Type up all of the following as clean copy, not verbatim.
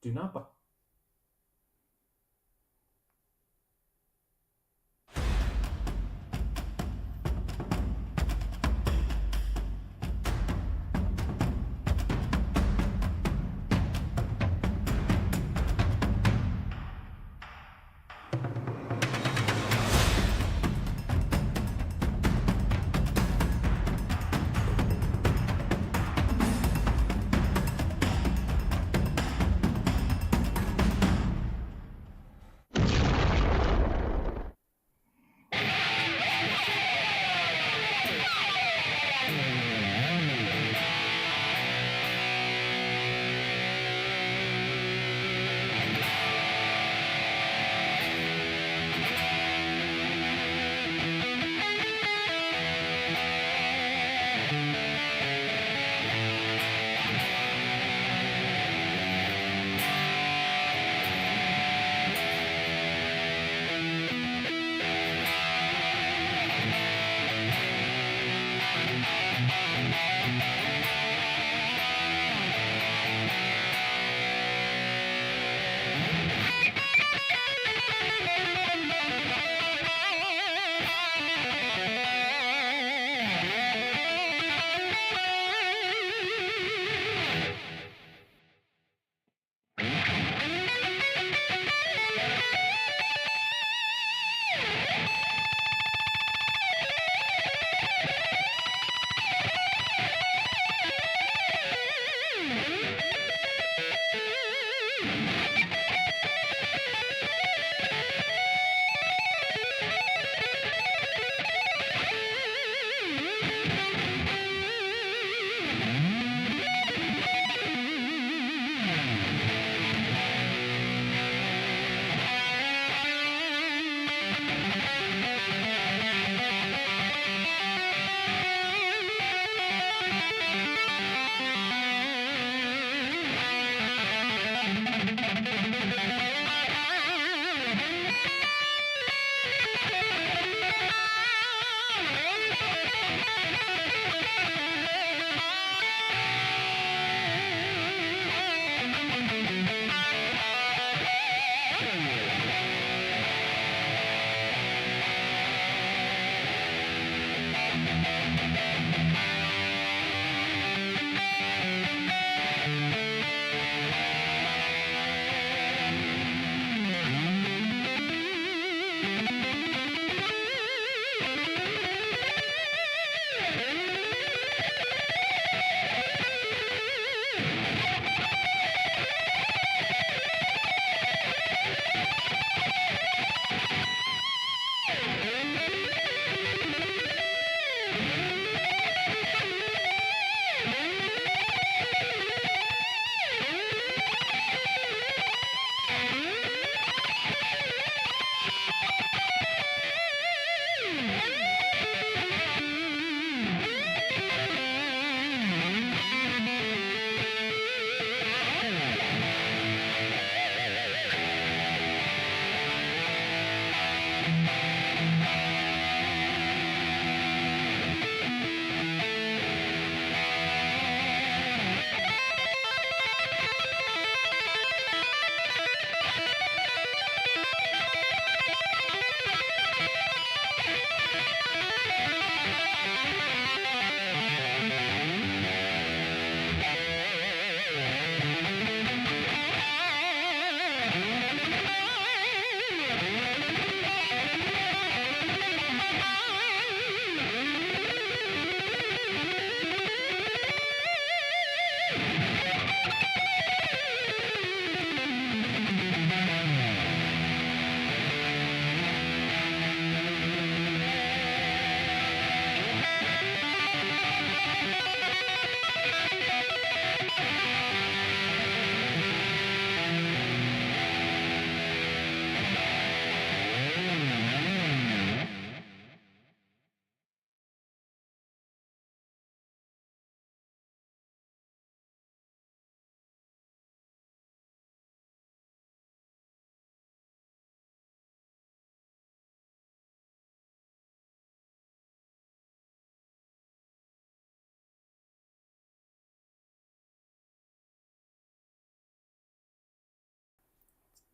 Do not buy.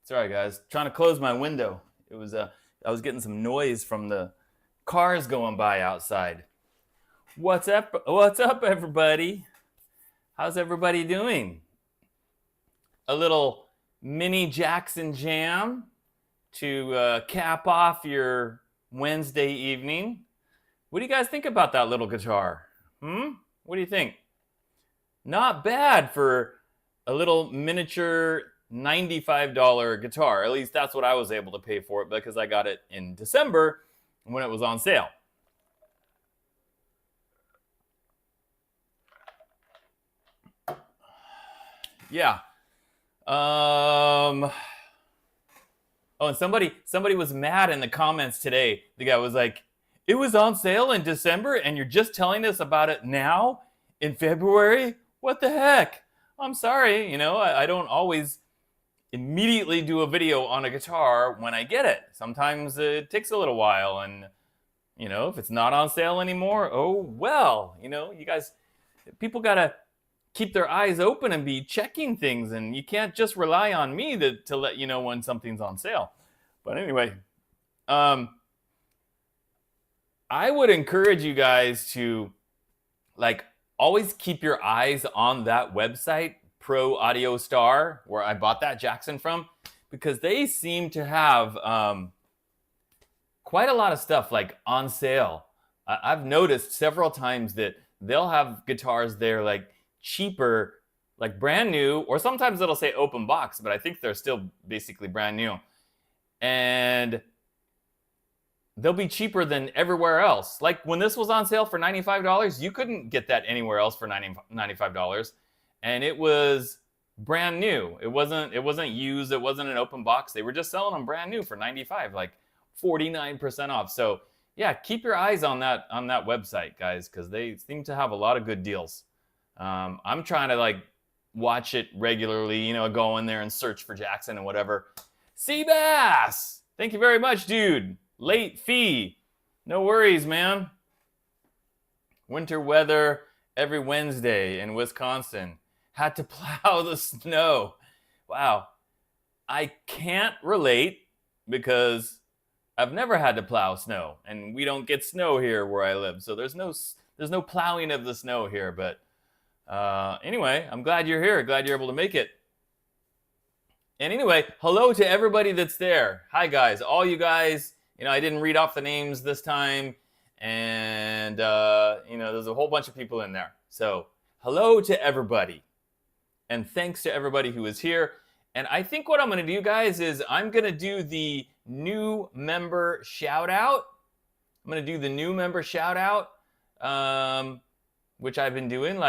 Sorry, guys. Trying to close my window. It was I was getting some noise from the cars going by outside. What's up? What's up, everybody? How's everybody doing? A little mini Jackson jam to cap off your Wednesday evening. What do you guys think about that little guitar? What do you think? Not bad for a little miniature $95 guitar. At least that's what I was able to pay for it because I got it in December when it was on sale. Yeah. Oh, and somebody was mad in the comments today. The guy was like, "It was on sale in December and you're just telling us about it now in February? What the heck?" I'm sorry, I don't always immediately do a video on a guitar when I get it. Sometimes it takes a little while, and if it's not on sale anymore, oh well. You guys, people gotta keep their eyes open and be checking things, and you can't just rely on me to let you know when something's on sale. But anyway, I would encourage you guys to always keep your eyes on that website, Pro Audio Star, where I bought that Jackson from, because they seem to have quite a lot of stuff on sale. I've noticed several times that they'll have guitars there cheaper, brand new, or sometimes it'll say open box, but I think they're still basically brand new. And they'll be cheaper than everywhere else. Like when this was on sale for $95, you couldn't get that anywhere else for $95. And it was brand new. It wasn't used. It wasn't an open box. They were just selling them brand new for $95, 49% off. So yeah, keep your eyes on that website, guys, because they seem to have a lot of good deals. I'm trying to watch it regularly, go in there and search for Jackson and whatever. Seabass! Thank you very much, dude. Late fee. No worries, man. Winter weather every Wednesday in Wisconsin. Had to plow the snow. Wow. I can't relate because I've never had to plow snow, and we don't get snow here where I live. So there's no plowing of the snow here, but anyway, I'm glad you're here. Glad you're able to make it. And anyway, hello to everybody that's there. Hi, guys. All you guys. I didn't read off the names this time, and, there's a whole bunch of people in there. So, hello to everybody, and thanks to everybody who is here. And I think what I'm going to do, guys, is I'm going to do the new member shout-out. I'm going to do the new member shout-out, which I've been doing,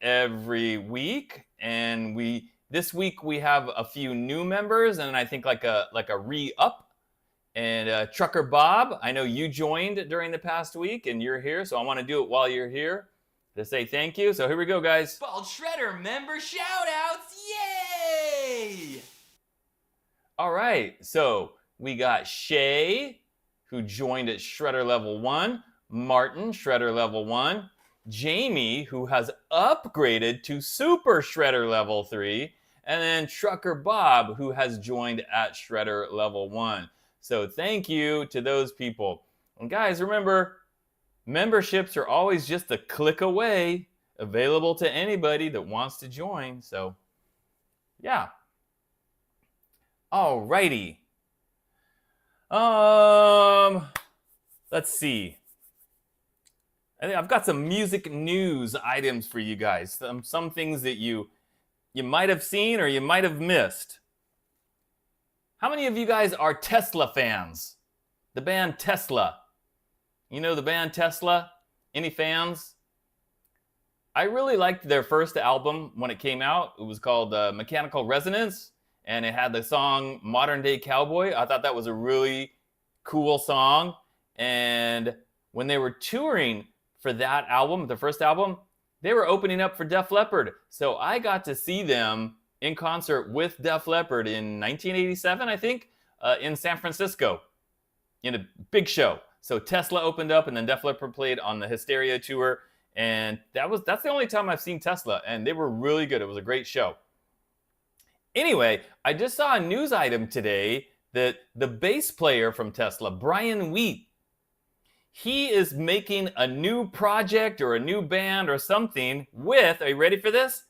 every week. And this week we have a few new members, and I think like a re-up. And Trucker Bob, I know you joined during the past week and you're here, so I want to do it while you're here to say thank you. So here we go, guys. Bald Shredder member shoutouts, yay! All right, so we got Shay, who joined at Shredder Level 1, Martin, Shredder Level 1, Jamie, who has upgraded to Super Shredder Level 3, and then Trucker Bob, who has joined at Shredder Level 1. So thank you to those people. And guys, remember, memberships are always just a click away, available to anybody that wants to join. So, yeah. All righty. Let's see. I think I've got some music news items for you guys. Some things that you might have seen or you might have missed. How many of you guys are Tesla fans? The band Tesla. You know the band Tesla? Any fans? I really liked their first album when it came out. It was called Mechanical Resonance, and it had the song Modern Day Cowboy. I thought that was a really cool song. And when they were touring for that album, the first album, they were opening up for Def Leppard. So I got to see them in concert with Def Leppard in 1987, I think, in San Francisco, in a big show. So Tesla opened up, and then Def Leppard played on the Hysteria tour, and that's the only time I've seen Tesla, and they were really good. It was a great show. Anyway, I just saw a news item today that the bass player from Tesla, Brian Wheat, he is making a new project or a new band or something with, are you ready for this?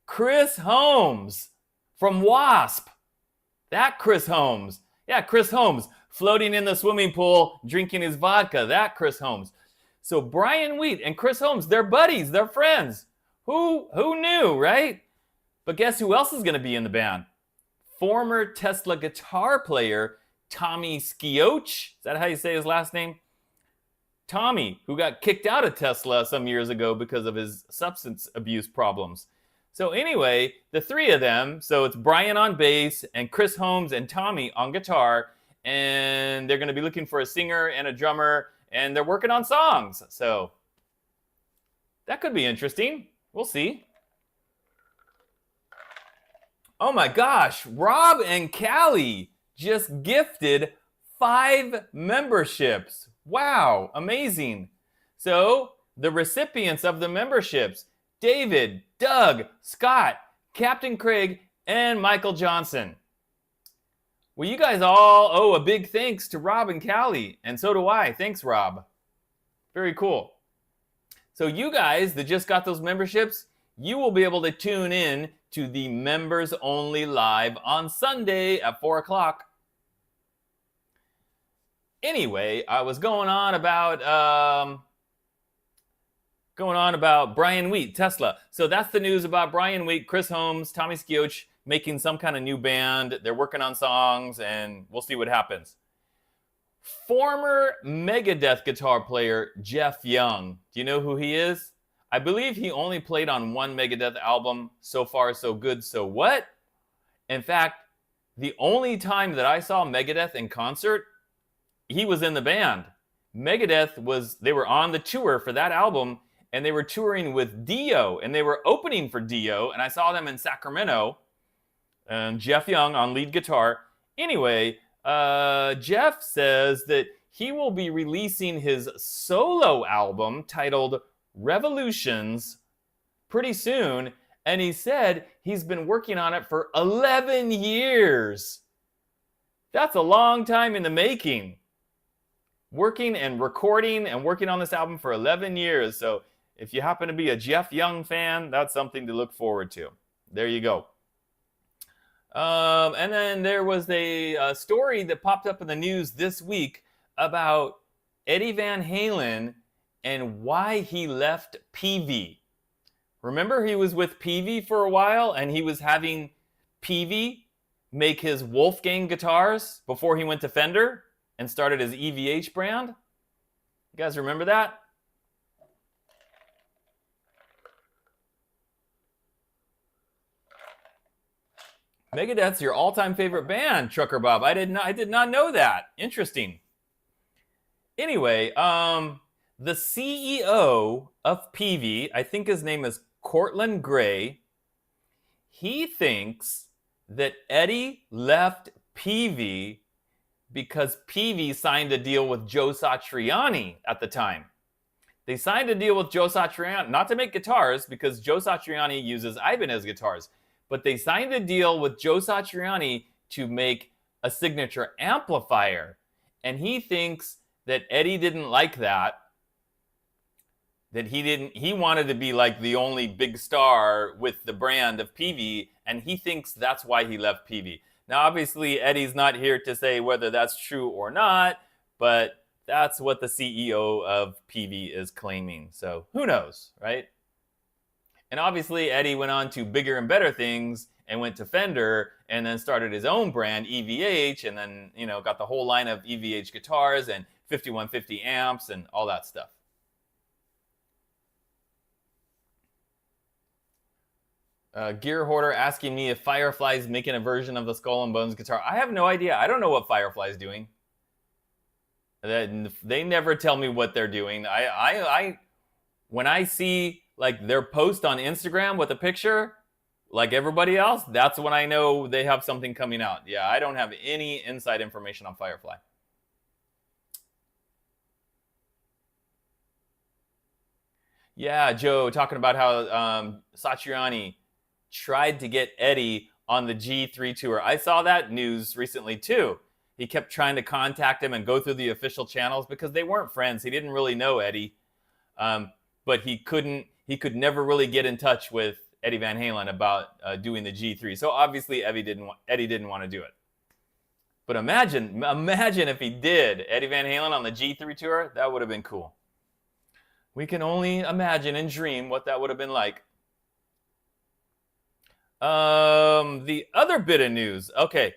Chris Holmes from Wasp. That Chris Holmes. Yeah, Chris Holmes, floating in the swimming pool, drinking his vodka. That Chris Holmes. So Brian Wheat and Chris Holmes, they're buddies, they're friends. Who knew, right? But guess who else is going to be in the band? Former Tesla guitar player Tommy Sciocchi. Is that how you say his last name? Tommy, who got kicked out of Tesla some years ago because of his substance abuse problems. So anyway, the three of them, so it's Brian on bass and Chris Holmes and Tommy on guitar, and they're going to be looking for a singer and a drummer, and they're working on songs. So that could be interesting. We'll see. Oh my gosh, Rob and Callie just gifted 5 memberships. Wow, amazing. So the recipients of the memberships, David, Doug, Scott, Captain Craig, and Michael Johnson. Well, you guys all owe a big thanks to Rob and Callie, and so do I. Thanks, Rob. Very cool. So you guys that just got those memberships, you will be able to tune in to the Members Only Live on Sunday at 4 o'clock. Anyway, I was going on about Brian Wheat, Tesla. So that's the news about Brian Wheat, Chris Holmes, Tommy Sciocchi making some kind of new band. They're working on songs, and we'll see what happens. Former Megadeth guitar player Jeff Young. Do you know who he is? I believe he only played on one Megadeth album. So Far, So Good, So What? In fact, the only time that I saw Megadeth in concert, he was in the band. Megadeth they were on the tour for that album, and they were touring with Dio, and they were opening for Dio, and I saw them in Sacramento, and Jeff Young on lead guitar. Anyway, Jeff says that he will be releasing his solo album titled Revolutions pretty soon, and he said he's been working on it for 11 years. That's a long time in the making. Working and recording and working on this album for 11 years. So if you happen to be a Jeff Young fan, that's something to look forward to. There you go. And then there was a story that popped up in the news this week about Eddie Van Halen and why he left Peavey. Remember, he was with Peavey for a while, and he was having Peavey make his Wolfgang guitars before he went to Fender and started his EVH brand. You guys remember that? Megadeth's your all-time favorite band, Trucker Bob. I did not know that. Interesting. Anyway, the CEO of Peavey, I think his name is Cortland Gray, he thinks that Eddie left Peavey because Peavey signed a deal with Joe Satriani at the time. They signed a deal with Joe Satriani, not to make guitars, because Joe Satriani uses Ibanez guitars, but they signed a deal with Joe Satriani to make a signature amplifier. And he thinks that Eddie didn't like that he wanted to be like the only big star with the brand of Peavey, and he thinks that's why he left Peavey. Now, obviously, Eddie's not here to say whether that's true or not, but that's what the CEO of Peavey is claiming. So who knows, right? And obviously, Eddie went on to bigger and better things and went to Fender and then started his own brand, EVH, and then, got the whole line of EVH guitars and 5150 amps and all that stuff. Gear Hoarder asking me if Firefly's making a version of the Skull and Bones guitar. I have no idea. I don't know what Firefly's doing. They never tell me what they're doing. When I see like their post on Instagram with a picture, like everybody else, that's when I know they have something coming out. Yeah, I don't have any inside information on Firefly. Yeah, Joe, talking about how Satriani tried to get Eddie on the G3 tour. I saw that news recently too. He kept trying to contact him and go through the official channels because they weren't friends. He didn't really know Eddie, but he could never really get in touch with Eddie Van Halen about doing the G3. So obviously Eddie didn't want to do it. But imagine if he did Eddie Van Halen on the G3 tour. That would have been cool. We can only imagine and dream what that would have been like. The other bit of news. Okay.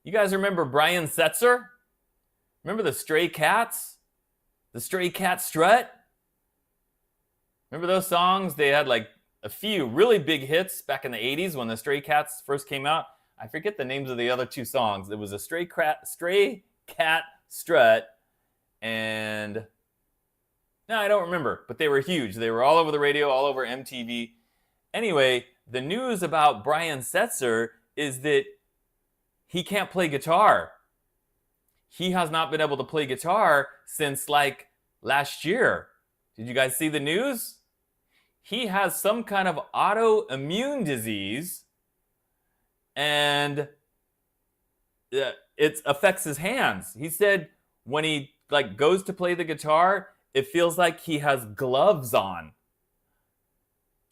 You guys remember Brian Setzer? Remember the Stray Cats? The Stray Cat Strut? Remember those songs? They had like a few really big hits back in the 80s when the Stray Cats first came out. I forget the names of the other two songs. There was a Stray Cat Strut and... No, I don't remember, but they were huge. They were all over the radio, all over MTV. Anyway, the news about Brian Setzer is that he can't play guitar. He has not been able to play guitar since like last year. Did you guys see the news? He has some kind of autoimmune disease and it affects his hands. He said when he like goes to play the guitar, it feels like he has gloves on.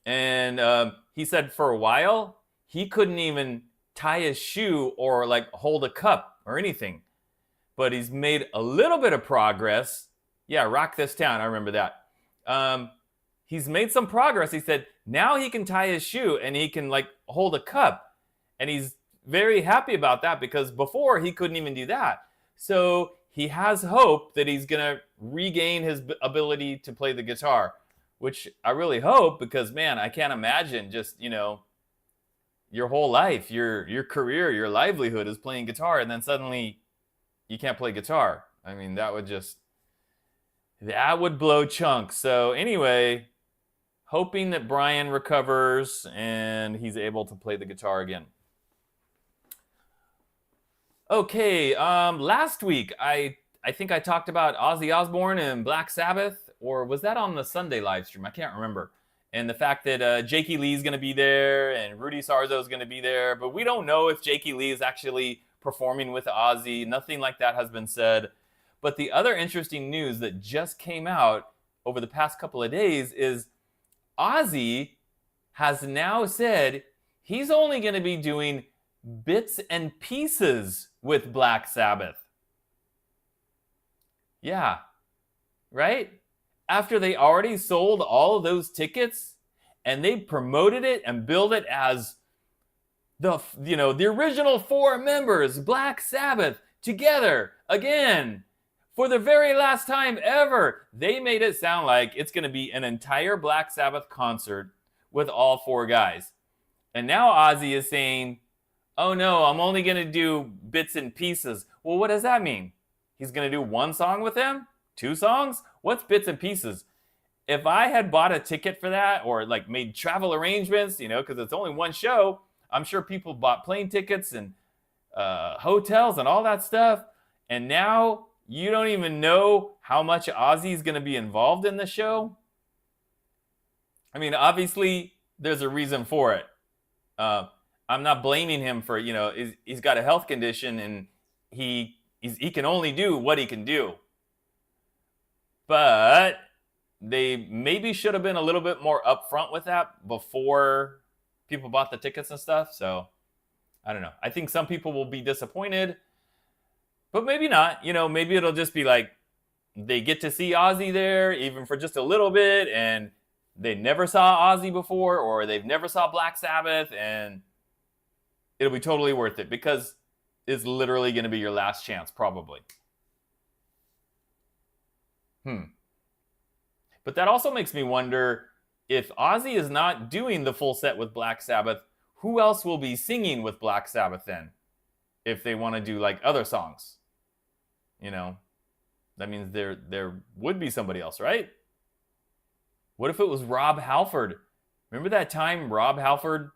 And he said for a while, he couldn't even tie his shoe or like hold a cup or anything. But he's made a little bit of progress. Yeah, Rock This Town, I remember that. He's made some progress. He said now he can tie his shoe and he can like hold a cup. And he's very happy about that because before he couldn't even do that. So he has hope that he's gonna regain his ability to play the guitar, which I really hope because man, I can't imagine just, you know, your whole life, your career, your livelihood is playing guitar and then suddenly you can't play guitar. I mean, that would blow chunks. So anyway, hoping that Brian recovers and he's able to play the guitar again. Okay, last week I think I talked about Ozzy Osbourne and Black Sabbath, or was that on the Sunday live stream? I can't remember. And the fact that Jakey Lee's going to be there and Rudy Sarzo's going to be there. But we don't know if Jakey Lee is actually performing with Ozzy. Nothing like that has been said. But the other interesting news that just came out over the past couple of days is Ozzy has now said he's only going to be doing bits and pieces with Black Sabbath. Yeah, right? After they already sold all of those tickets and they promoted it and billed it as the original four members, Black Sabbath, together again for the very last time ever. They made it sound like it's going to be an entire Black Sabbath concert with all four guys. And now Ozzy is saying, oh no, I'm only going to do bits and pieces. Well, what does that mean? He's going to do one song with them? 2 songs? What's bits and pieces? If I had bought a ticket for that or like made travel arrangements, you know, because it's only one show, I'm sure people bought plane tickets and hotels and all that stuff. And now you don't even know how much Ozzy's going to be involved in the show. I mean, obviously, there's a reason for it. I'm not blaming him for, you know, he's got a health condition and he can only do what he can do. But they maybe should have been a little bit more upfront with that before people bought the tickets and stuff. So I don't know. I think some people will be disappointed, but maybe not. You know, maybe it'll just be like they get to see Ozzy there even for just a little bit and they never saw Ozzy before or they've never saw Black Sabbath and it'll be totally worth it because it's literally going to be your last chance, probably. But that also makes me wonder if Ozzy is not doing the full set with Black Sabbath, who else will be singing with Black Sabbath then? If they want to do like other songs. You know, that means there would be somebody else, right? What if it was Rob Halford? Remember that time Rob Halford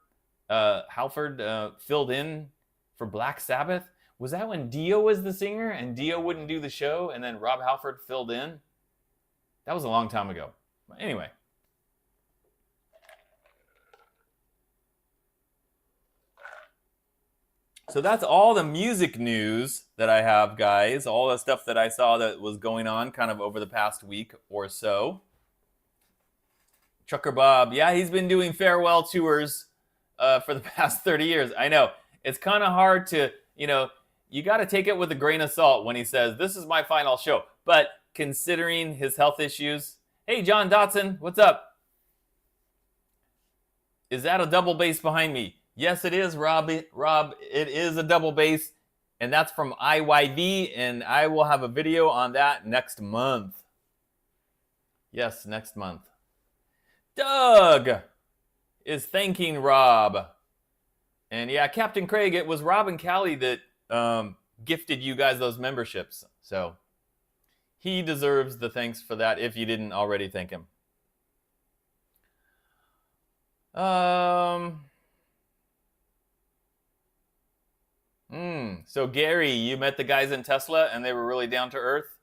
filled in for Black Sabbath? Was that when Dio was the singer and Dio wouldn't do the show and then Rob Halford filled in? That was a long time ago. Anyway. So that's all the music news that I have, guys. All the stuff that I saw that was going on kind of over the past week or so. Trucker Bob, yeah, he's been doing farewell tours for the past 30 years. I know. It's kind of hard to, you got to take it with a grain of salt when he says, this is my final show. But considering his health issues, hey, John Dotson, what's up? Is that a double bass behind me? Yes, it is, Rob. Rob, it is a double bass, and that's from IYV, and I will have a video on that next month. Yes, next month. Doug is thanking Rob. And yeah, Captain Craig, it was Rob and Callie that gifted you guys those memberships. So he deserves the thanks for that if you didn't already thank him. So Gary, you met the guys in Tesla and they were really down to earth?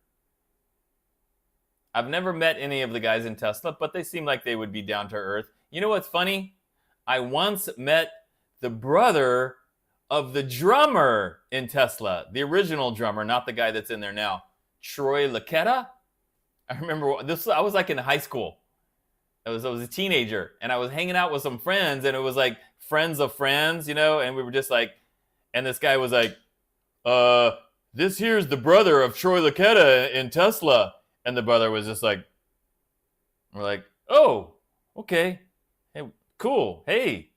I've never met any of the guys in Tesla, but they seem like they would be down to earth. You know what's funny? I once met the brother of the drummer in Tesla, the original drummer, not the guy that's in there now, Troy Laquetta. I remember this. I was like in high school. I was a teenager, and I was hanging out with some friends, and it was like friends of friends, and we were just like, and this guy was like, this here's the brother of Troy Laquetta in Tesla. And the brother was just like, we're like, oh, okay. Hey, cool. Hey,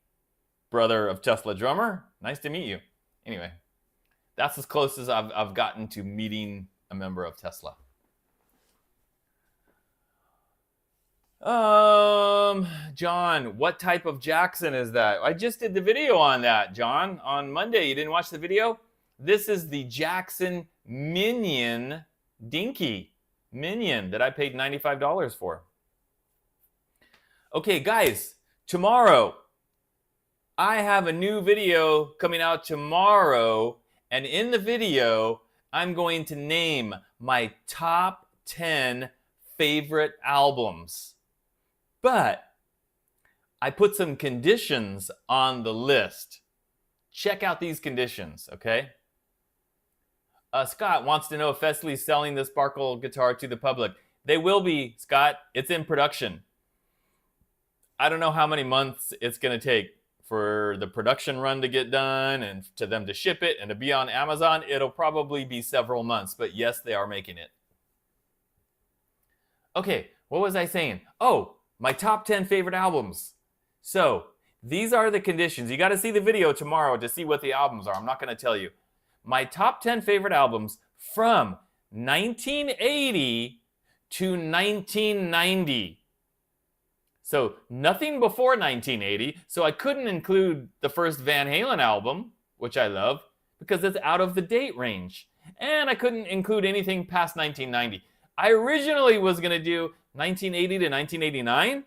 brother of Tesla drummer. Nice to meet you. Anyway, that's as close as I've gotten to meeting a member of Tesla. John, what type of Jackson is that? I just did the video on that, John, on Monday. You didn't watch the video? This is the Jackson Minion Dinky. Minion that I paid $95 for. Okay, guys, tomorrow I have a new video coming out tomorrow, and in the video I'm going to name my top 10 favorite albums. But I put some conditions on the list. Check out these conditions, okay? Scott wants to know if Fesley's selling the Sparkle guitar to the public. They will be, Scott. It's in production. I don't know how many months it's going to take for the production run to get done and to them to ship it and to be on Amazon. It'll probably be several months, but yes, they are making it. Okay, what was I saying? Oh, my top 10 favorite albums. So these are the conditions. You got to see the video tomorrow to see what the albums are. I'm not going to tell you. My top 10 favorite albums from 1980 to 1990. So nothing before 1980. So I couldn't include the first Van Halen album, which I love, because it's out of the date range. And I couldn't include anything past 1990. I originally was going to do 1980 to 1989,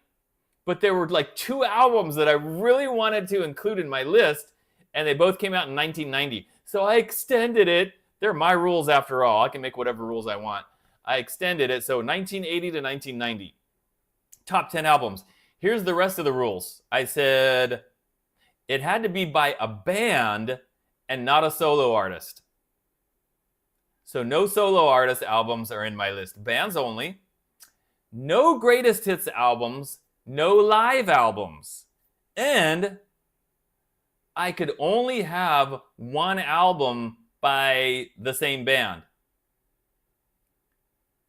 but there were like two albums that I really wanted to include in my list, and they both came out in 1990. So I extended it. They're my rules after all. I can make whatever rules I want. I extended it, so 1980 to 1990. Top 10 albums. Here's the rest of the rules. I said it had to be by a band and not a solo artist. So no solo artist albums are in my list. Bands only. No greatest hits albums. No live albums. And I could only have one album by the same band.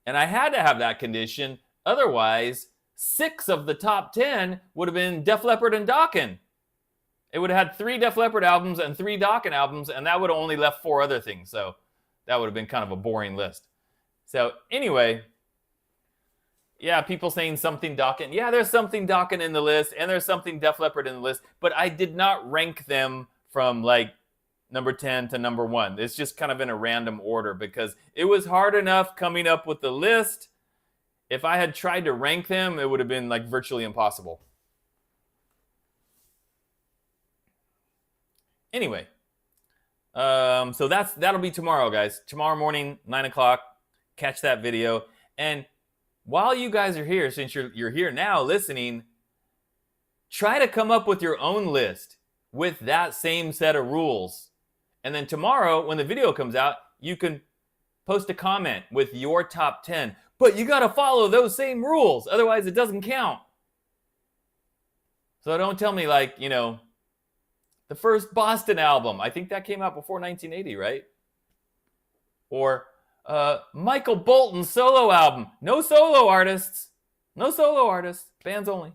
And I had to have that condition. Otherwise, 6 of the top 10 would have been Def Leppard and Dokken. It would have had 3 Def Leppard albums and 3 Dokken albums, and that would have only left 4 other things. So that would have been kind of a boring list. So anyway, yeah, people saying something Dokken. Yeah, there's something Dokken in the list, and there's something Def Leppard in the list, but I did not rank them from like number 10 to number 1. It's just kind of in a random order because it was hard enough coming up with the list. If I had tried to rank them, it would have been like virtually impossible. Anyway, so that'll be tomorrow, guys. Tomorrow morning, 9 o'clock. Catch that video. And while you guys are here, since you're here now listening, try to come up with your own list with that same set of rules. And then tomorrow, when the video comes out, you can post a comment with your top 10. But you got to follow those same rules. Otherwise, it doesn't count. So don't tell me, like, you know, the first Boston album. I think that came out before 1980, right? Or Michael Bolton's solo album. No solo artists. No solo artists. Bands only.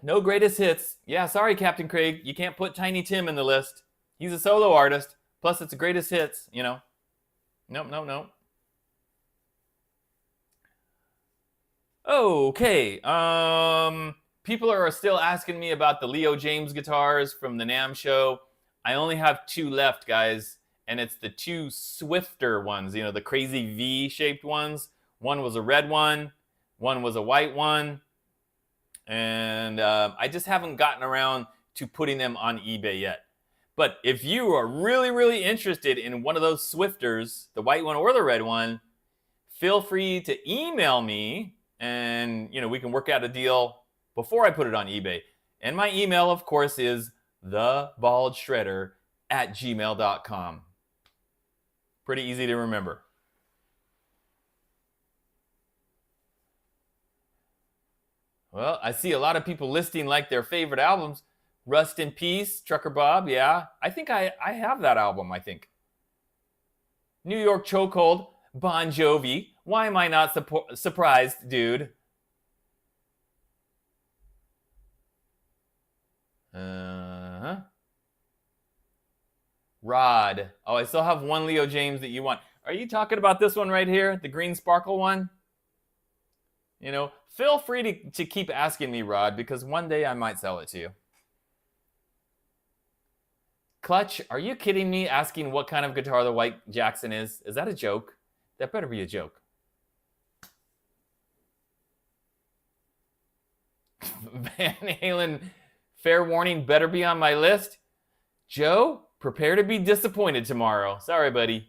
No greatest hits. Yeah, sorry, Captain Craig. You can't put Tiny Tim in the list. He's a solo artist. Plus, it's a greatest hits, you know. Nope, nope, nope. Okay. People are still asking me about the Leo James guitars from the NAMM show. I only have 2 left, guys. And it's the 2 Swifter ones, you know, the crazy V-shaped ones. One was a red one. One was a white one. And I just haven't gotten around to putting them on eBay yet. But if you are really, really interested in one of those Swifters, the white one or the red one, feel free to email me and, you know, we can work out a deal before I put it on eBay. And my email, of course, is thebaldshredder@gmail.com. Pretty easy to remember. Well, I see a lot of people listing like their favorite albums. Rust in Peace, Trucker Bob, yeah. I think I have that album, I think. New York Chokehold, Bon Jovi. Why am I not surprised, dude? Rod. Oh, I still have one Leo James that you want. Are you talking about this one right here? The green sparkle one? You know, feel free to keep asking me, Rod, because one day I might sell it to you. Clutch, are you kidding me asking what kind of guitar the White Jackson is? Is that a joke? That better be a joke. Van Halen, fair warning, better be on my list. Joe, prepare to be disappointed tomorrow. Sorry, buddy.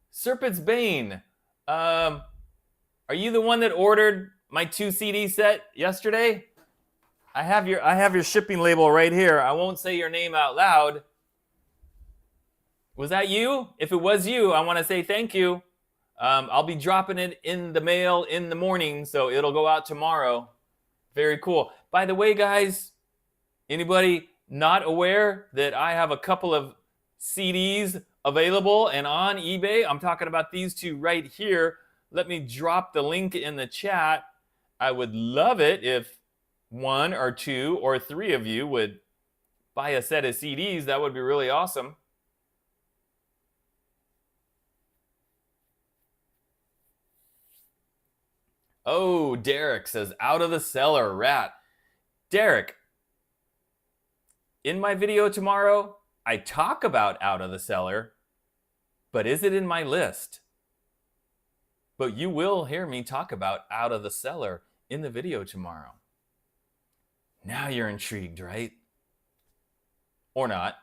Serpent's Bane. Are you the one that ordered my 2 CD set yesterday? I have your shipping label right here. I won't say your name out loud. Was that you? If it was you, I want to say thank you. I'll be dropping it in the mail in the morning, so it'll go out tomorrow. Very cool. By the way, guys, anybody not aware that I have a couple of CDs available and on eBay? I'm talking about these 2 right here. Let me drop the link in the chat. I would love it if 1 or 2 or 3 of you would buy a set of CDs. That would be really awesome. Oh, Derek says, out of the cellar, Ratt. Derek, in my video tomorrow, I talk about Out of the Cellar, but is it in my list? But you will hear me talk about Out of the Cellar in the video tomorrow. Now you're intrigued, right? Or not.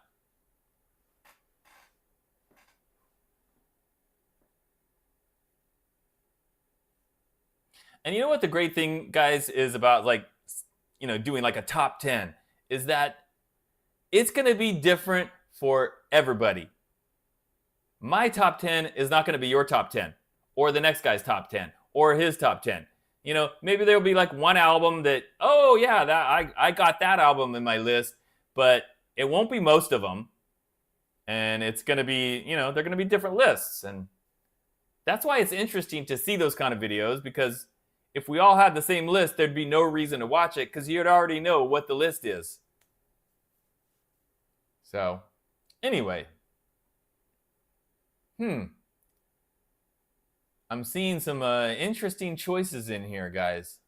And you know what the great thing, guys, is about, like, you know, doing like a top 10 is that it's going to be different for everybody. My top 10 is not going to be your top 10 or the next guy's top 10 or his top 10. You know, maybe there'll be like one album that, oh yeah, that I got that album in my list, but it won't be most of them. And it's going to be, you know, they're going to be different lists. And that's why it's interesting to see those kind of videos, because if we all had the same list, there'd be no reason to watch it because you'd already know what the list is. So, anyway. I'm seeing some interesting choices in here, guys.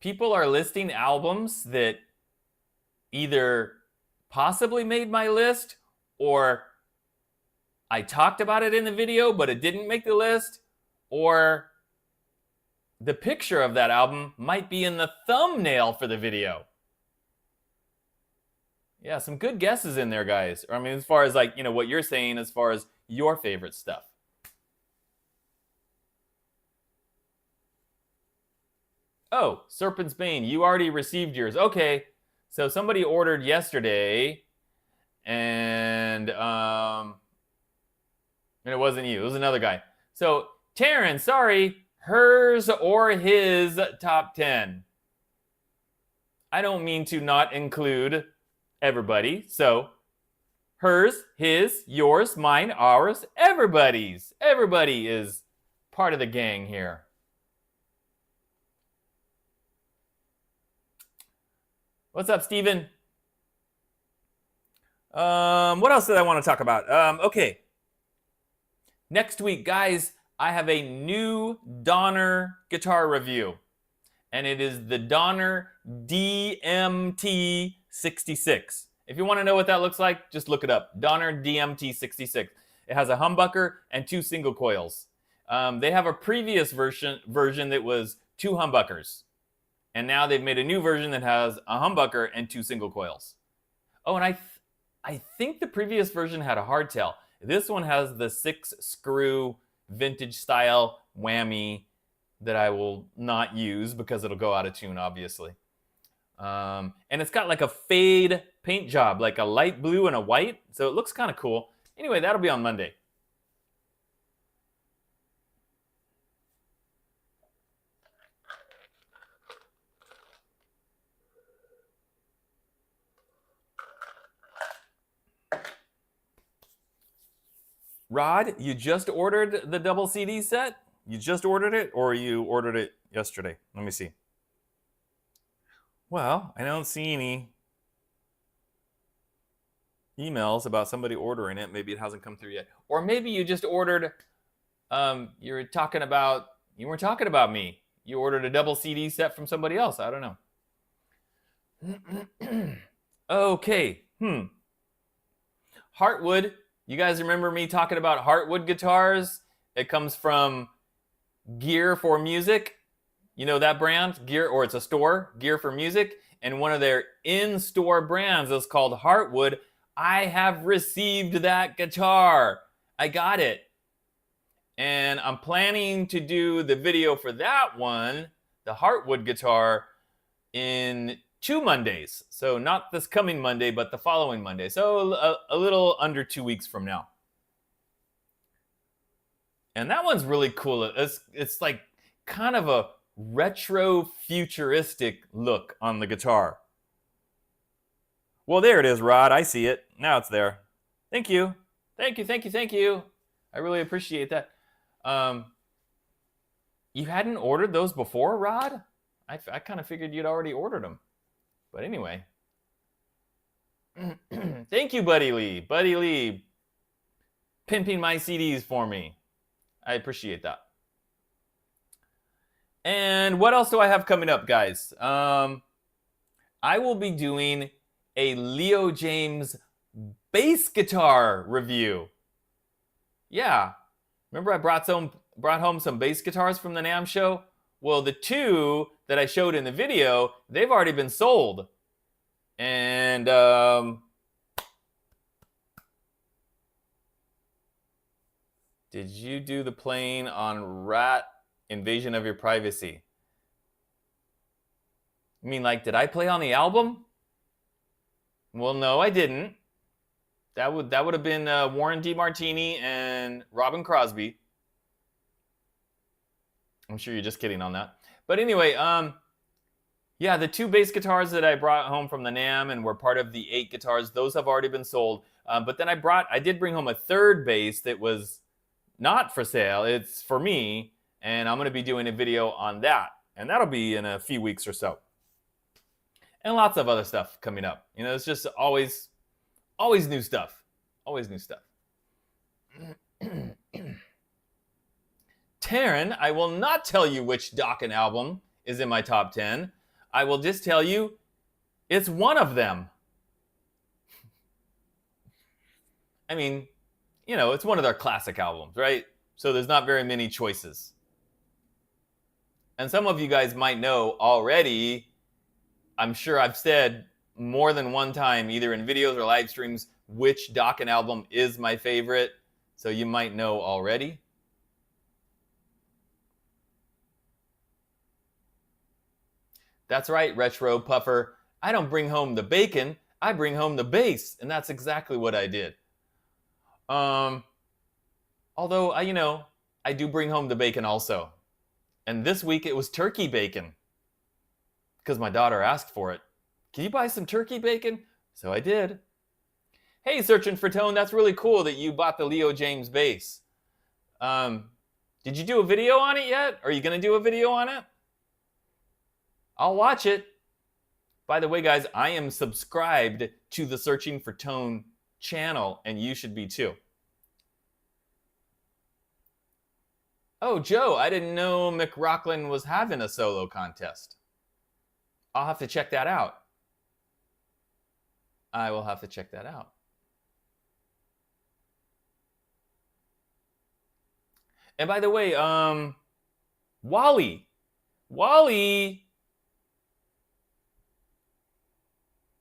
People are listing albums that either possibly made my list, or I talked about it in the video, but it didn't make the list, or the picture of that album might be in the thumbnail for the video. Yeah, some good guesses in there, guys. I mean, as far as, like, you know, what you're saying as far as your favorite stuff. Oh, Serpent's Bane, you already received yours. Okay, so somebody ordered yesterday, and it wasn't you. It was another guy. So, Taryn, sorry, hers or his top 10. I don't mean to not include everybody. So, hers, his, yours, mine, ours, everybody's. Everybody is part of the gang here. What's up, Steven? What else did I want to talk about? Okay. Next week, guys, I have a new Donner guitar review. And it is the Donner DMT66. If you want to know what that looks like, just look it up. Donner DMT66. It has a humbucker and 2 single coils. They have a previous version that was 2 humbuckers. And now they've made a new version that has a humbucker and 2 single coils. Oh, and I think the previous version had a hardtail. This one has the 6-screw vintage style whammy that I will not use because it'll go out of tune, obviously. And it's got like a fade paint job, like a light blue and a white. So it looks kind of cool. Anyway, that'll be on Monday. Rod, you just ordered the double CD set? You just ordered it, or you ordered it yesterday? Let me see. Well, I don't see any emails about somebody ordering it. Maybe it hasn't come through yet. Or maybe you just ordered, you weren't talking about me. You ordered a double CD set from somebody else. I don't know. Okay. Heartwood. You guys remember me talking about Heartwood guitars? It comes from Gear for Music. You know that brand? Gear, or it's a store, Gear for Music. And one of their in-store brands is called Heartwood. I have received that guitar. I got it. And I'm planning to do the video for that one, the Heartwood guitar, in 2 Mondays. So not this coming Monday, but the following Monday. So a little under 2 weeks from now. And that one's really cool. It's like kind of a retro futuristic look on the guitar. Well, there it is, Rod. I see it. Now it's there. Thank you. Thank you, thank you, thank you. I really appreciate that. You hadn't ordered those before, Rod? I kind of figured you'd already ordered them. But anyway. Thank you, Buddy Lee. Buddy Lee pimping my CDs for me. I appreciate that. And what else do I have coming up, guys? I will be doing a Leo James bass guitar review. Yeah. Remember I brought home some bass guitars from the NAMM show? Well, the 2 that I showed in the video, they've already been sold. And did you do the playing on Ratt Invasion of Your Privacy? I mean, like, did I play on the album? Well, no, I didn't. That would have been Warren DeMartini and Robin Crosby. I'm sure you're just kidding on that. But anyway, yeah, the 2 bass guitars that I brought home from the NAMM and were part of the 8 guitars, those have already been sold. But then I did bring home a 3rd bass that was not for sale. It's for me, and I'm going to be doing a video on that. And that'll be in a few weeks or so. And lots of other stuff coming up. You know, it's just always new stuff. Always new stuff. Taryn, I will not tell you which Dokken album is in my top 10. I will just tell you it's one of them. I mean, you know, it's one of their classic albums, right? So there's not very many choices. And some of you guys might know already, I'm sure I've said more than one time, either in videos or live streams, which Dokken album is my favorite. So you might know already. That's right, Retro Puffer. I don't bring home the bacon, I bring home the bass, and that's exactly what I did. Although, I do bring home the bacon also. And this week it was turkey bacon. Because my daughter asked for it. Can you buy some turkey bacon? So I did. Hey, Searching for Tone, that's really cool that you bought the Leo Jaymz bass. Did you do a video on it yet? Are you going to do a video on it? I'll watch it. By the way, guys, I am subscribed to the Searching for Tone channel, and you should be too. Oh, Joe, I didn't know McRocklin was having a solo contest. I'll have to check that out. I will have to check that out. And by the way, Wally,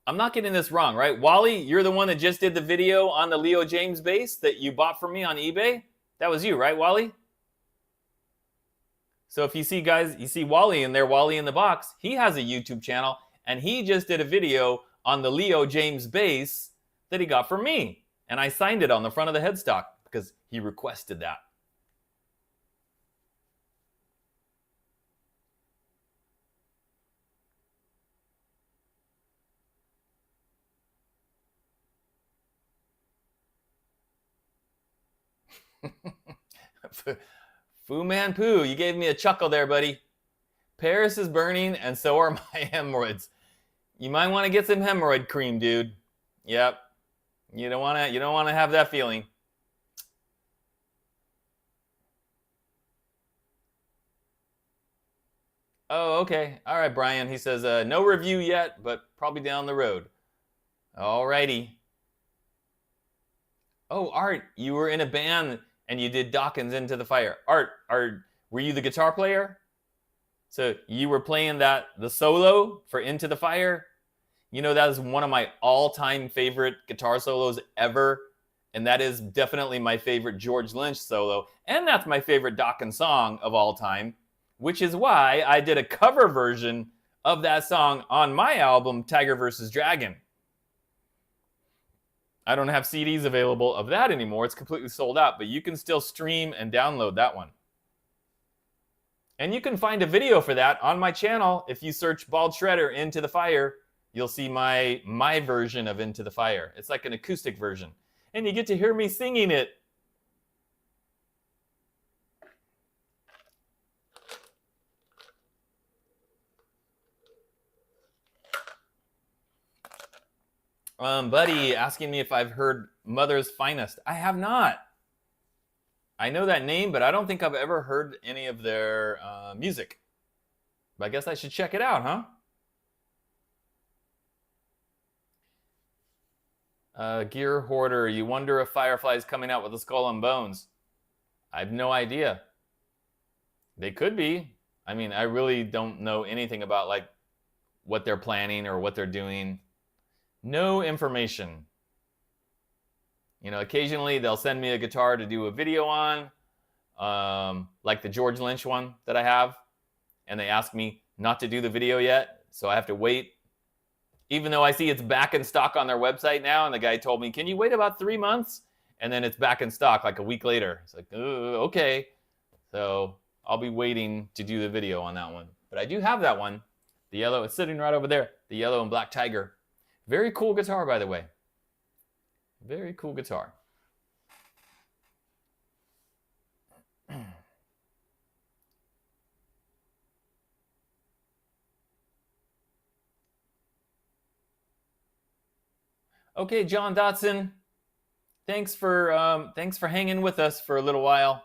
I'm not getting this wrong, right? Wally, you're the one that just did the video on the Leo Jaymz bass that you bought from me on eBay? That was you, right, Wally? So if you see, guys, you see Wally in there, Wally in the box, he has a YouTube channel, and he just did a video on the Leo Jaymz bass that he got from me. And I signed it on the front of the headstock because he requested that. Fu Man Poo, you gave me a chuckle there, buddy. Paris is burning, and so are my hemorrhoids. You might want to get some hemorrhoid cream, dude. Yep. You don't want to have that feeling. Oh, okay. All right, Brian. He says, no review yet, but probably down the road. All righty. Oh, Art, you were in a band and you did Dawkins Into the Fire. Art, were you the guitar player? So you were playing the solo for Into the Fire? You know, that is one of my all-time favorite guitar solos ever. And that is definitely my favorite George Lynch solo. And that's my favorite Dawkins song of all time, which is why I did a cover version of that song on my album, Tiger vs. Dragon. I don't have CDs available of that anymore. It's completely sold out, but you can still stream and download that one. And you can find a video for that on my channel. If you search Bald Shredder Into the Fire, you'll see my version of Into the Fire. It's like an acoustic version. And you get to hear me singing it. Buddy asking me if I've heard Mother's Finest. I have not. I know that name, but I don't think I've ever heard any of their music. But I guess I should check it out, huh? Gear Hoarder, you wonder if Firefly's coming out with a Skull and Bones. I have no idea. They could be. I mean, I really don't know anything about like what they're planning or what they're doing. No information. You know, occasionally they'll send me a guitar to do a video on, like the George Lynch one that I have, and they ask me not to do the video yet, so I have to wait. Even though I see it's back in stock on their website now, and the guy told me, can you wait about 3 months? And then it's back in stock like a week later. It's like, okay. So I'll be waiting to do the video on that one. But I do have that one. The yellow, it's sitting right over there. The yellow and black Tiger. Very cool guitar, by the way. Very cool guitar. Okay, John Dotson. Thanks for hanging with us for a little while.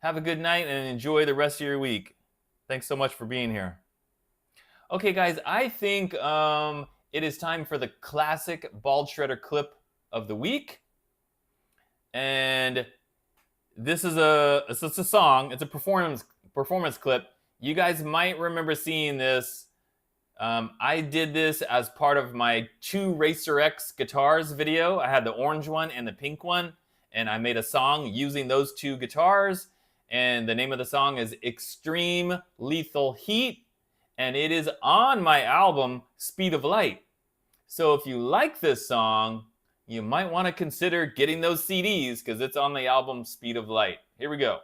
Have a good night and enjoy the rest of your week. Thanks so much for being here. Okay, guys, I think it is time for the classic Bald Shredder clip of the week. And this is a song. It's a performance clip. You guys might remember seeing this. I did this as part of my 2 Racer X guitars video. I had the orange one and the pink one. And I made a song using those 2 guitars. And the name of the song is Extreme Lethal Heat. and it is on my album, Speed of Light. So if you like this song, you might want to consider getting those CDs because it's on the album Speed of Light. Here we go.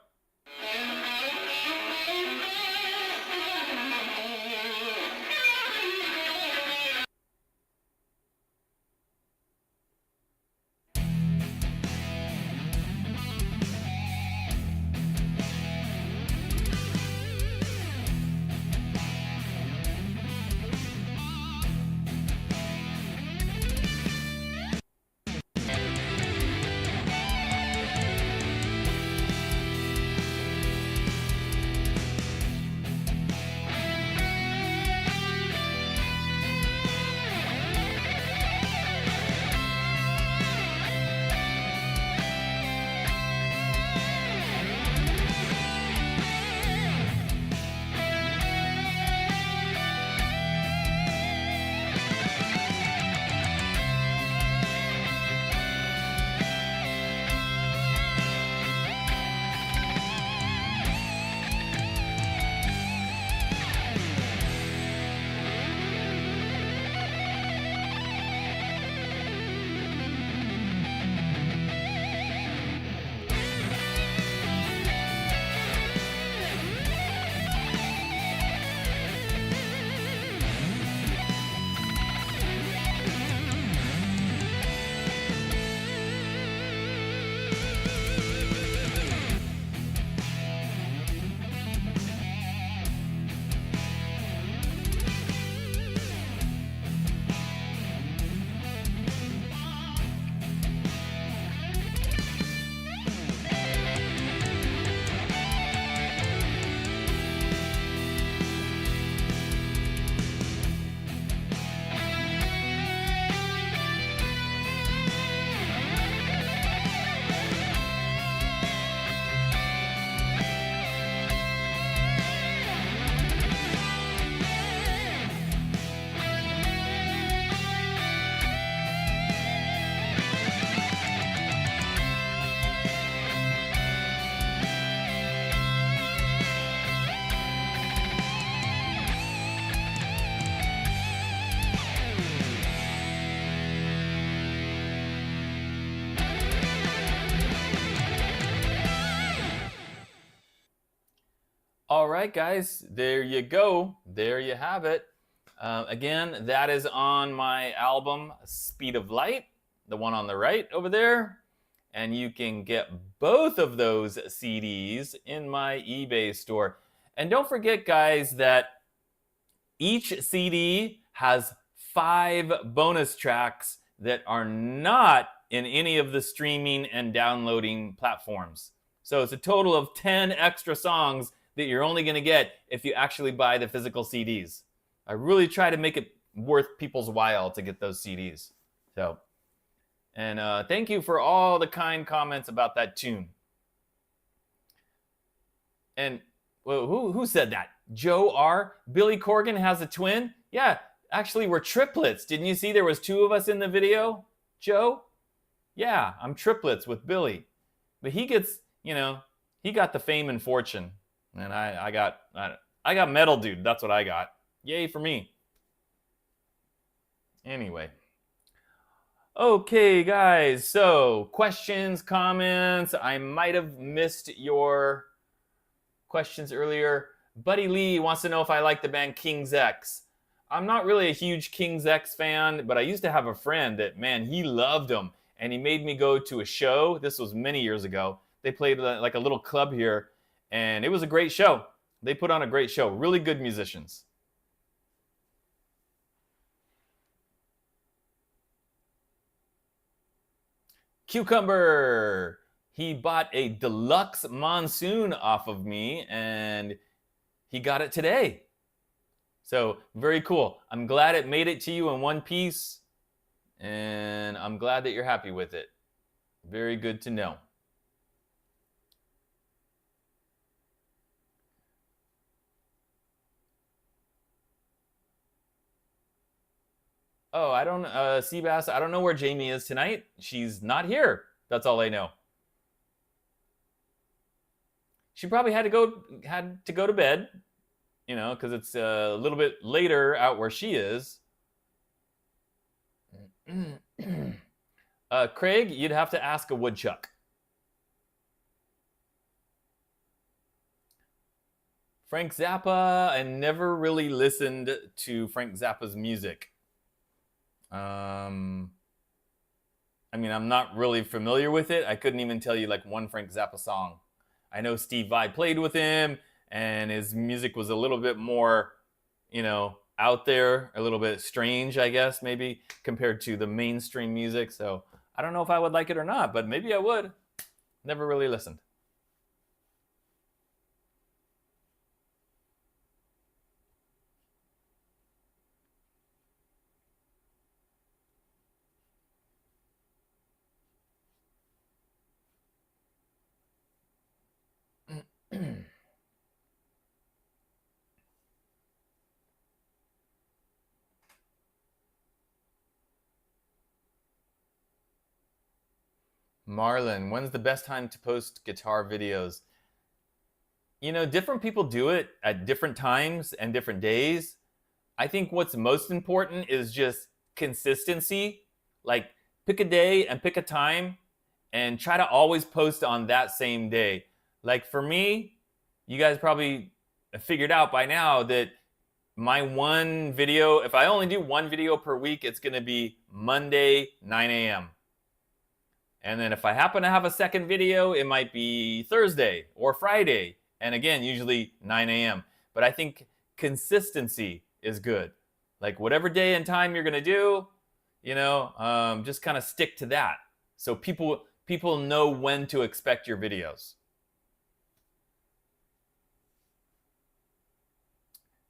All right, guys, there you go. There you have it. Again, that is on my album, Speed of Light, the one on the right over there. And you can get both of those CDs in my eBay store. And don't forget, guys, that each CD has 5 bonus tracks that are not in any of the streaming and downloading platforms. So it's a total of 10 extra songs that you're only going to get if you actually buy the physical CDs. I really try to make it worth people's while to get those CDs. So, and thank you for all the kind comments about that tune. And well, who said that? Joe R. Billy Corgan has a twin? Yeah, actually we're triplets. Didn't you see there was 2 of us in the video, Joe? Yeah, I'm triplets with Billy. But he gets, you know, he got the fame and fortune. And I got metal dude. That's what I got. Yay for me. Anyway. Okay, guys. So, questions, comments. I might have missed your questions earlier. Buddy Lee wants to know if I like the band King's X. I'm not really a huge King's X fan, but I used to have a friend that, man, he loved them. And he made me go to a show. This was many years ago. They played like a little club here. And it was a great show. They put on a great show. Really good musicians. Cucumber. He bought a Deluxe Monsoon off of me, and he got it today. So, very cool. I'm glad it made it to you in one piece, and I'm glad that you're happy with it. Very good to know. Oh, I don't, Seabass, I don't know where Jamie is tonight. She's not here. That's all I know. She probably had to go to bed. you know, because it's a little bit later out where she is. Craig, you'd have to ask a woodchuck. Frank Zappa, I never really listened to Frank Zappa's music. I mean, I'm not really familiar with it. I couldn't even tell you like one Frank Zappa song. I know Steve Vai played with him, and his music was a little bit more, you know, out there, a little bit strange, I guess, maybe, compared to the mainstream music. So I don't know if I would like it or not, but maybe I would. Never really listened. Marlon, when's the best time to post guitar videos? You know, different people do it at different times and different days. I think what's most important is just consistency. Like, pick a day and pick a time and try to always post on that same day. Like, for me, you guys probably figured out by now that my one video, if I only do one video per week, it's going to be Monday, 9 a.m. And then if I happen to have a second video, it might be Thursday or Friday. And again, usually 9 a.m. But I think consistency is good. Like whatever day and time you're going to do, you know, just kind of stick to that. So people know when to expect your videos.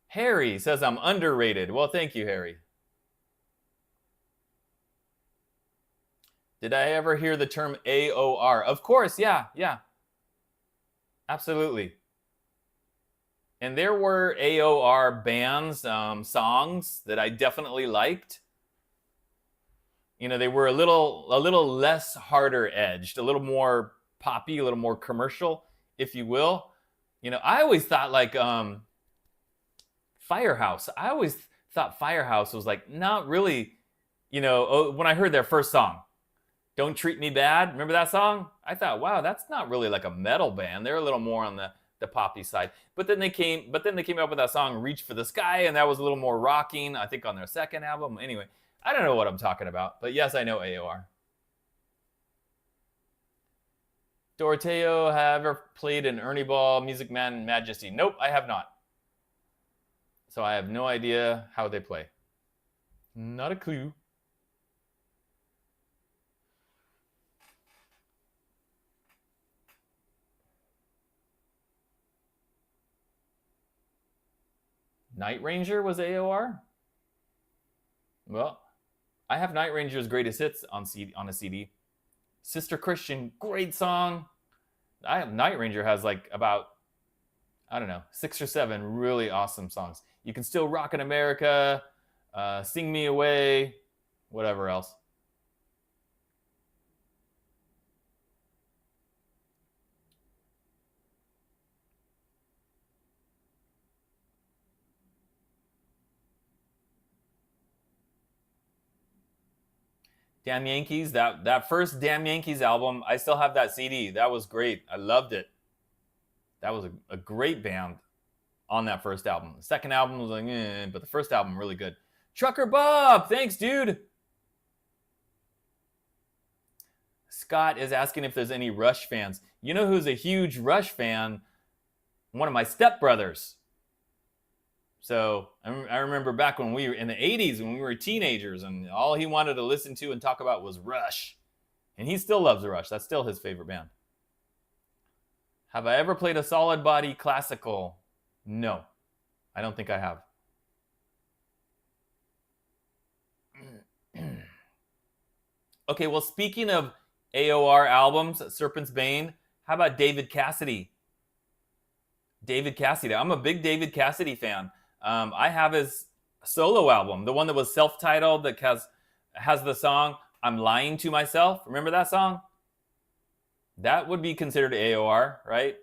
Harry says I'm underrated. Well, thank you, Harry. Did I ever hear the term AOR? Of course, yeah. Absolutely. And there were AOR bands, songs that I definitely liked. You know, they were a little less harder edged, a little more poppy, a little more commercial, if you will. You know, I always thought like Firehouse. I always thought Firehouse was like not really, you know, when I heard their first song, Don't Treat Me Bad. Remember that song? I thought, wow, that's not really like a metal band. They're a little more on the poppy side. But then they came up with that song Reach for the Sky, and that was a little more rocking, I think, on their second album. Anyway, I don't know what I'm talking about, but yes, I know AOR. Doroteo, have ever played an Ernie Ball, Music Man Majesty? Nope, I have not. So I have no idea how they play. Not a clue. Night Ranger was AOR? Well, I have Night Ranger's Greatest Hits on a CD. Sister Christian, great song. Night Ranger has like about, I don't know, 6 or 7 really awesome songs. You Can Still Rock in America, Sing Me Away, whatever else. Damn Yankees, that first Damn Yankees album, I still have that CD. That was great. I loved it. That was a great band on that first album. The second album was like, but the first album really good. Trucker Bob, thanks, dude. Scott is asking if there's any Rush fans. You know who's a huge Rush fan? One of my stepbrothers. So I remember back when we were in the 80s, when we were teenagers, and all he wanted to listen to and talk about was Rush. And he still loves Rush. That's still his favorite band. Have I ever played a solid body classical? No, I don't think I have. Okay, well, speaking of AOR albums, Serpent's Bane, how about David Cassidy? David Cassidy. I'm a big David Cassidy fan. I have his solo album, the one that was self-titled, that has the song I'm Lying to Myself. Remember that song? That would be considered AOR, right?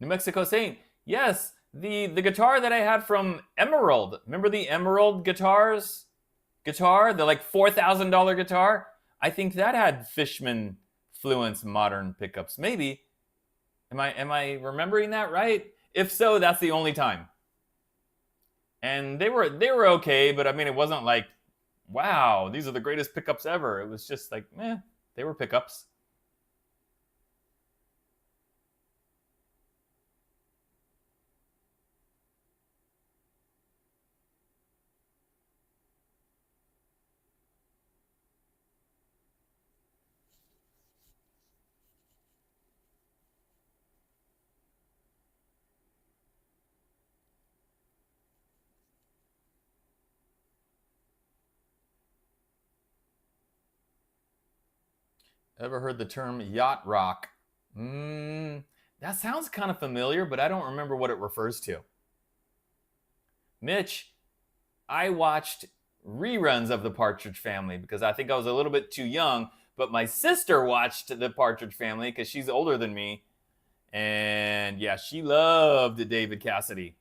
New Mexico Saint. Yes, the guitar that I had from Emerald. Remember the Emerald guitars? The like $4,000 guitar? I think that had Fishman Fluence modern pickups. Maybe. Am I remembering that right? If so, that's the only time. And they were okay, but I mean it wasn't like, wow, these are the greatest pickups ever. It was just like, they were pickups. Ever heard the term yacht rock? That sounds kind of familiar, but I don't remember what it refers to. Mitch, I watched reruns of The Partridge Family because I think I was a little bit too young, but my sister watched The Partridge Family because she's older than me. And yeah, she loved David Cassidy.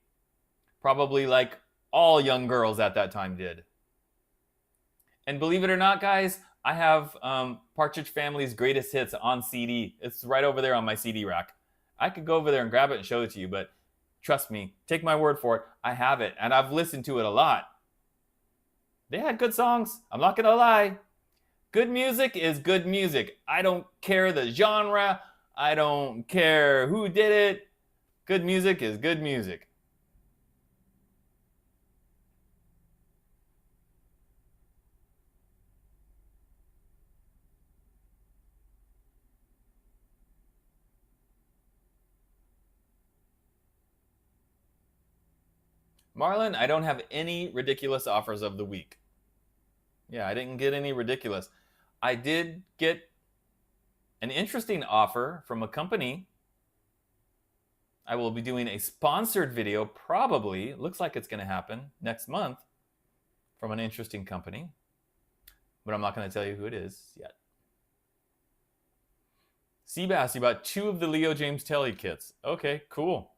Probably like all young girls at that time did. And believe it or not, guys, I have Partridge Family's greatest hits on CD. It's right over there on my CD rack. I could go over there and grab it and show it to you, but trust me, take my word for it, I have it, and I've listened to it a lot. They had good songs, I'm not gonna lie. Good music is good music. I don't care the genre, I don't care who did it. Good music is good music. Marlon, I don't have any ridiculous offers of the week. Yeah, I didn't get any ridiculous. I did get an interesting offer from a company. I will be doing a sponsored video, probably, looks like it's going to happen next month, from an interesting company. But I'm not going to tell you who it is yet. Seabass, you bought 2 of the Leo James Telly kits. Okay, cool.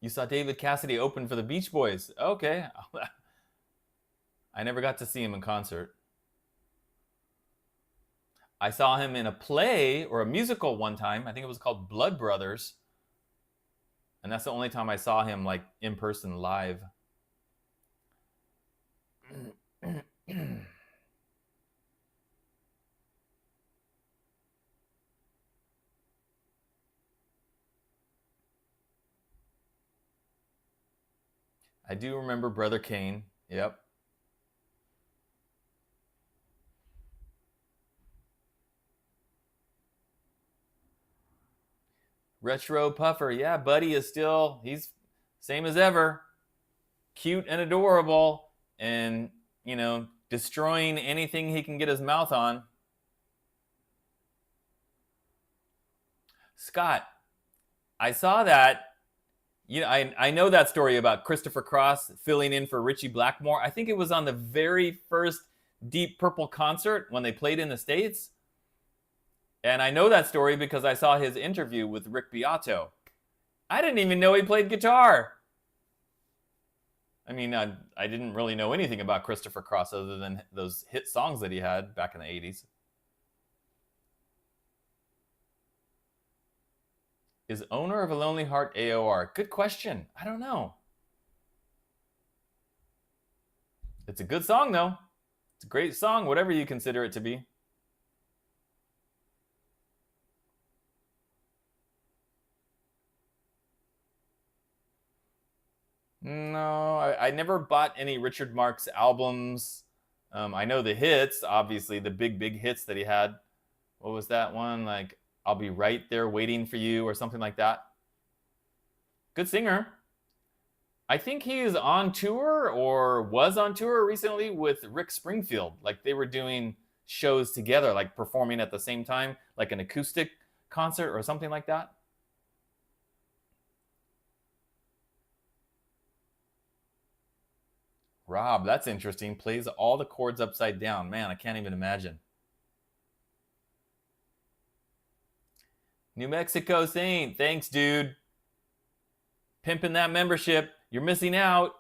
You saw David Cassidy open for the Beach Boys. Okay. I never got to see him in concert. I saw him in a play or a musical one time. I think it was called Blood Brothers. And that's the only time I saw him like in person live. I do remember Brother Kane. Yep. Retro Puffer. Yeah, Buddy is still, he's same as ever. Cute and adorable. And, you know, destroying anything he can get his mouth on. Scott, I saw that. You know, I know that story about Christopher Cross filling in for Richie Blackmore. I think it was on the very first Deep Purple concert when they played in the States. And I know that story because I saw his interview with Rick Beato. I didn't even know he played guitar. I mean, I didn't really know anything about Christopher Cross other than those hit songs that he had back in the 80s. Is Owner of a Lonely Heart AOR? Good question. I don't know. It's a good song, though. It's a great song, whatever you consider it to be. No, I never bought any Richard Marx albums. I know the hits, obviously, the big hits that he had. What was that one? Like, I'll Be Right There Waiting for You or something like that. Good singer. I think he is on tour or was on tour recently with Rick Springfield. Like they were doing shows together, like performing at the same time, like an acoustic concert or something like that. Rob, that's interesting. Plays all the chords upside down. Man, I can't even imagine. New Mexico Saint, thanks, dude. Pimping that membership. You're missing out.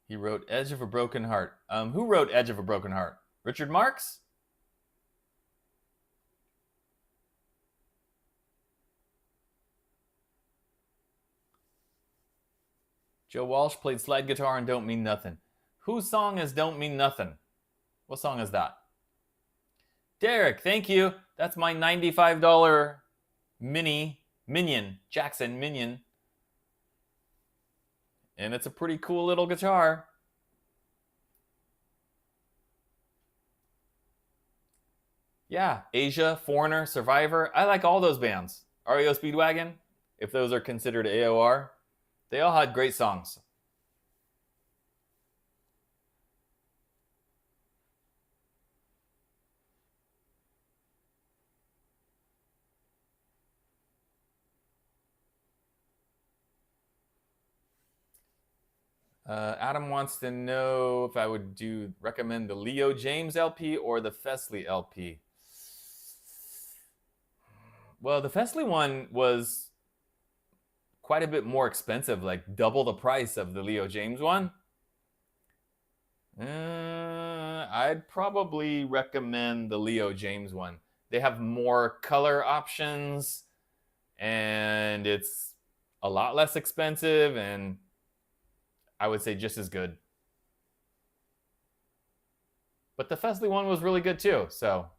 He wrote Edge of a Broken Heart. Who wrote Edge of a Broken Heart? Richard Marx? Joe Walsh played slide guitar and Don't Mean Nothing. Whose song is Don't Mean Nothing? What song is that? Derek, thank you. That's my $95 Minion, Jackson Minion. And it's a pretty cool little guitar. Yeah, Asia, Foreigner, Survivor. I like all those bands. REO Speedwagon, if those are considered AOR. They all had great songs. Adam wants to know if I would recommend the Leo Jaymz LP or the Fesley LP. Well, the Fesley one was quite a bit more expensive, like double the price of the Leo Jaymz one. I'd probably recommend the Leo Jaymz one. They have more color options, and it's a lot less expensive, and I would say just as good. But the Fesley one was really good too, so.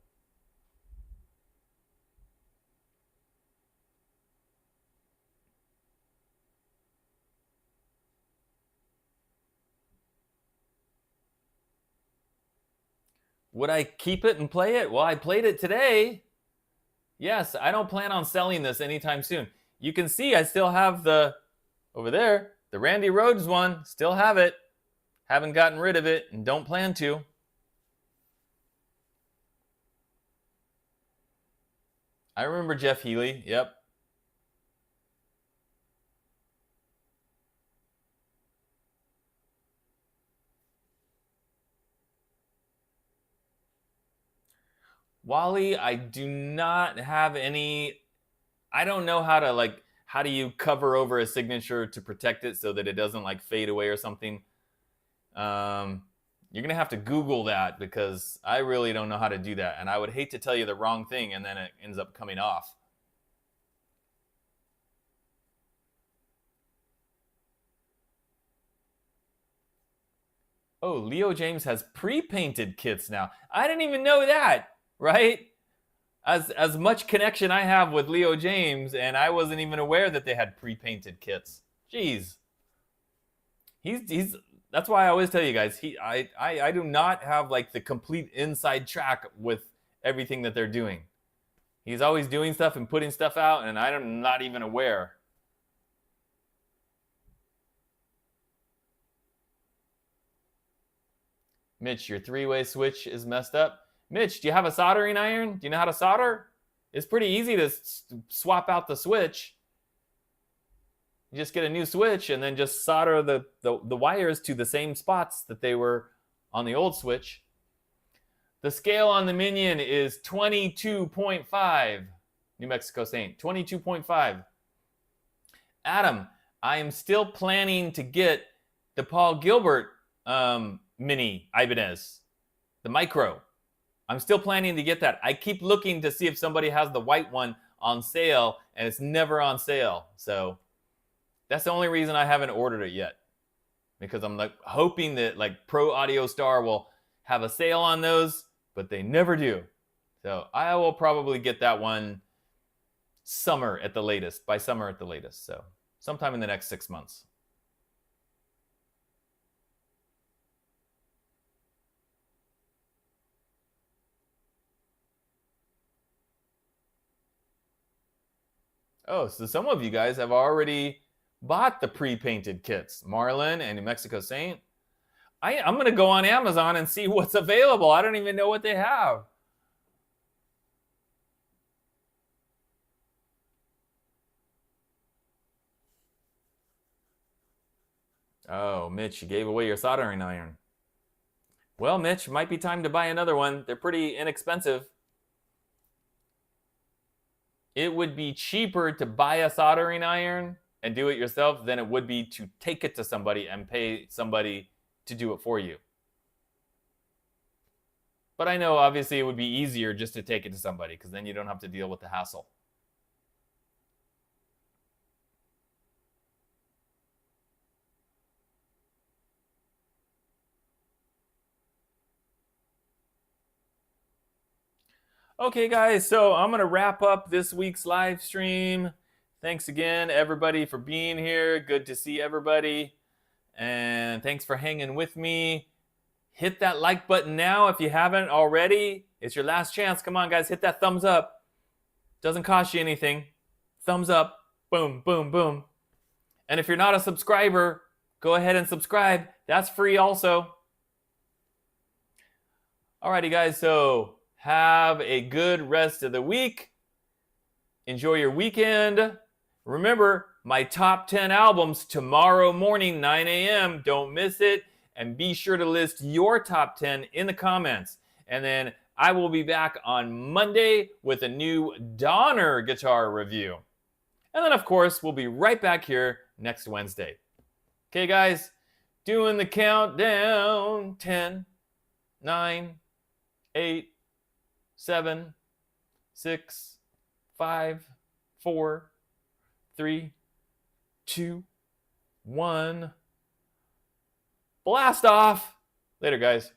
Would I keep it and play it? Well, I played it today. Yes, I don't plan on selling this anytime soon. You can see I still have over there, the Randy Rhoads one. Still have it. Haven't gotten rid of it and don't plan to. I remember Jeff Healey. Yep. Wally, I do not have any. I don't know how to how do you cover over a signature to protect it so that it doesn't fade away or something. You're gonna have to Google that because I really don't know how to do that, and I would hate to tell you the wrong thing and then it ends up coming off. Oh, Leo Jaymz has pre-painted kits now. I didn't even know that. Right? As much connection I have with Leo Jaymz, and I wasn't even aware that they had pre-painted kits. Jeez. He's that's why I always tell you guys, I do not have the complete inside track with everything that they're doing. He's always doing stuff and putting stuff out, and I'm not even aware. Mitch, your three-way switch is messed up. Mitch, do you have a soldering iron? Do you know how to solder? It's pretty easy to swap out the switch. You just get a new switch and then just solder the wires to the same spots that they were on the old switch. The scale on the Minion is 22.5. New Mexico Saint, 22.5. Adam, I am still planning to get the Paul Gilbert Mini Ibanez, the Micro. I'm still planning to get that. I keep looking to see if somebody has the white one on sale, and it's never on sale. So that's the only reason I haven't ordered it yet, because I'm hoping that Pro Audio Star will have a sale on those, but they never do. So I will probably get that one summer at the latest, by summer at the latest. So sometime in the next 6 months. Oh, so some of you guys have already bought the pre-painted kits. Marlon and New Mexico Saint. I'm going to go on Amazon and see what's available. I don't even know what they have. Oh, Mitch, you gave away your soldering iron. Well, Mitch, might be time to buy another one. They're pretty inexpensive. It would be cheaper to buy a soldering iron and do it yourself than it would be to take it to somebody and pay somebody to do it for you. But I know obviously it would be easier just to take it to somebody because then you don't have to deal with the hassle. Okay, guys, so I'm going to wrap up this week's live stream. Thanks again, everybody, for being here. Good to see everybody. And thanks for hanging with me. Hit that like button now if you haven't already. It's your last chance. Come on, guys, hit that thumbs up. Doesn't cost you anything. Thumbs up. Boom, boom, boom. And if you're not a subscriber, go ahead and subscribe. That's free also. Alrighty, guys, so have a good rest of the week. Enjoy your weekend. Remember, my top 10 albums tomorrow morning, 9 a.m. Don't miss it. And be sure to list your top 10 in the comments. And then I will be back on Monday with a new Donner guitar review. And then, of course, we'll be right back here next Wednesday. Okay, guys, doing the countdown. 10, 9, 8, 7, 6, 5, 4, 3, 2, 1. Blast off. Later, guys.